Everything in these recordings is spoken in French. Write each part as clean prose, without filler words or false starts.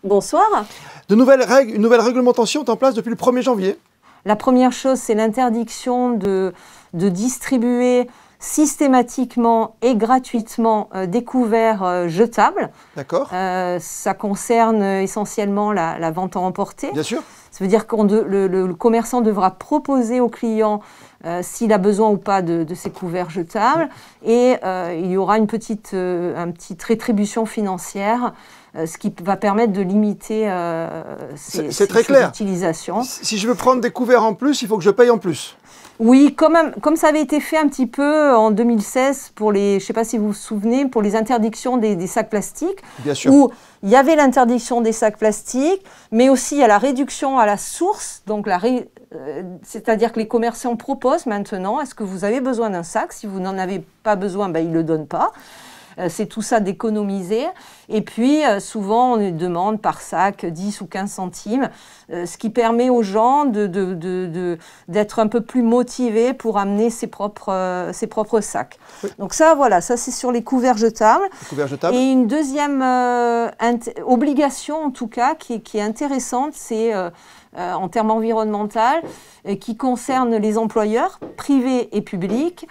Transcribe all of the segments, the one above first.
Bonsoir. Une nouvelle réglementation est en place depuis le 1er janvier. La première chose, c'est l'interdiction de distribuer systématiquement et gratuitement des couverts jetables. D'accord. Ça concerne essentiellement la vente à emporter. Bien sûr. Ça veut dire que le commerçant devra proposer au client s'il a besoin ou pas de ces couverts jetables. Et il y aura une petite rétribution financière, ce qui va permettre de limiter ces utilisations. Si je veux prendre des couverts en plus, il faut que je paye en plus. Oui, comme ça avait été fait un petit peu en 2016 pour les, je ne sais pas si vous vous souvenez, pour les interdictions des sacs plastiques. Bien sûr. Où il y avait l'interdiction des sacs plastiques, mais aussi il y a la réduction à la source. Donc, c'est-à-dire que les commerçants proposent maintenant, est-ce que vous avez besoin d'un sac? Si vous n'en avez pas besoin, ben, ils ne le donnent pas. C'est tout ça d'économiser. Et puis, souvent, on demande par sac 10 ou 15 centimes, ce qui permet aux gens d'être un peu plus motivés pour amener ses propres sacs. Oui. Donc ça, voilà, ça c'est sur les couverts jetables. Et une deuxième obligation, en tout cas, qui est intéressante, c'est en termes environnementaux, qui concerne les employeurs, privés et publics,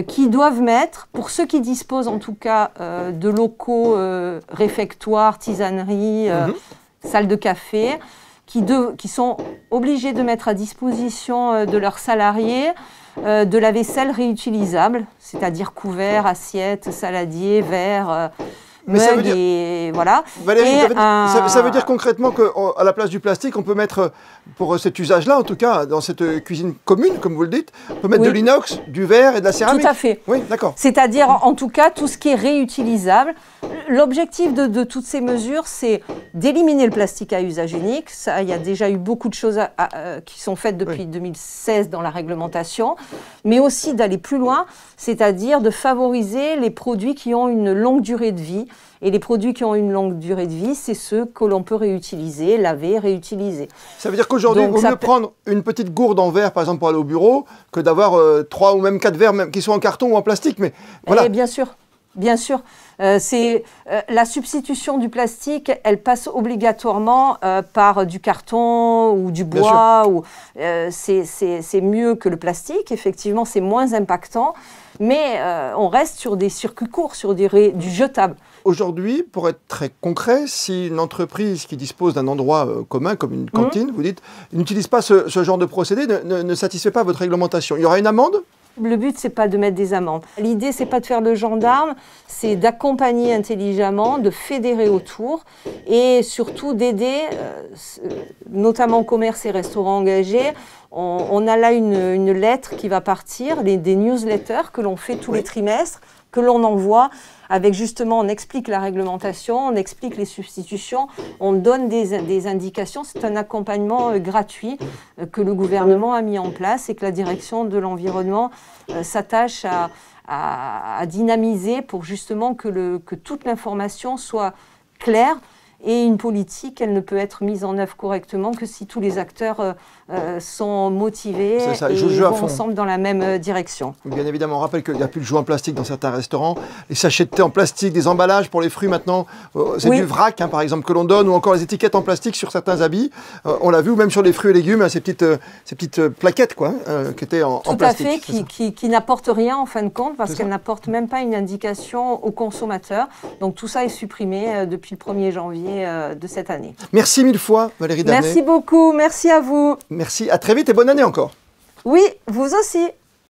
qui doivent mettre, pour ceux qui disposent en tout cas de locaux réfectoires, tisaneries, salles de café, qui sont obligés de mettre à disposition de leurs salariés de la vaisselle réutilisable, c'est-à-dire couverts, assiettes, saladiers, verres, mug et voilà. Valérie, ça veut dire concrètement qu'à la place du plastique, on peut mettre, pour cet usage-là en tout cas, dans cette cuisine commune, comme vous le dites, on peut mettre de l'inox, du verre et de la céramique. Tout à fait. Oui, d'accord. C'est-à-dire en tout cas tout ce qui est réutilisable. L'objectif de toutes ces mesures, c'est d'éliminer le plastique à usage unique. Ça, il y a déjà eu beaucoup de choses qui sont faites depuis 2016 dans la réglementation, mais aussi d'aller plus loin, c'est-à-dire de favoriser les produits qui ont une longue durée de vie. Et les produits qui ont une longue durée de vie, c'est ceux que l'on peut réutiliser, laver, réutiliser. Ça veut dire qu'aujourd'hui, il vaut mieux prendre une petite gourde en verre, par exemple, pour aller au bureau, que d'avoir 3 ou même 4 verres, même, qui sont en carton ou en plastique. Mais voilà. Bien sûr. Bien sûr, la substitution du plastique, elle passe obligatoirement par du carton ou du bois. C'est mieux que le plastique, effectivement, c'est moins impactant, mais on reste sur des circuits courts, sur du jetable. Aujourd'hui, pour être très concret, si une entreprise qui dispose d'un endroit commun, comme une cantine, vous dites, n'utilise pas ce genre de procédé, ne satisfait pas votre réglementation, il y aura une amende ? Le but, c'est pas de mettre des amendes. L'idée, c'est pas de faire le gendarme, c'est d'accompagner intelligemment, de fédérer autour et surtout d'aider, notamment commerce et restaurants engagés. On a là une lettre qui va partir, des newsletters que l'on fait tous les trimestres, que l'on envoie avec justement, on explique la réglementation, on explique les substitutions, on donne des indications. C'est un accompagnement gratuit que le gouvernement a mis en place et que la direction de l'environnement s'attache à dynamiser pour justement que toute l'information soit claire. Et une politique, elle ne peut être mise en œuvre correctement que si tous les acteurs sont motivés et vont ensemble dans la même direction. Bien évidemment, on rappelle qu'il n'y a plus de jouets en plastique dans certains restaurants. Les sachets de thé en plastique, des emballages pour les fruits maintenant, c'est du vrac par exemple que l'on donne, ou encore les étiquettes en plastique sur certains habits. On l'a vu, ou même sur les fruits et légumes, ces petites plaquettes quoi, qui étaient en plastique. Tout à fait, qui n'apportent rien en fin de compte, parce qu'elles n'apportent même pas une indication aux consommateurs. Donc tout ça est supprimé depuis le 1er janvier de cette année. Merci mille fois Valérie Darnay. Merci beaucoup, merci à vous. Merci, à très vite et bonne année encore. Oui, vous aussi.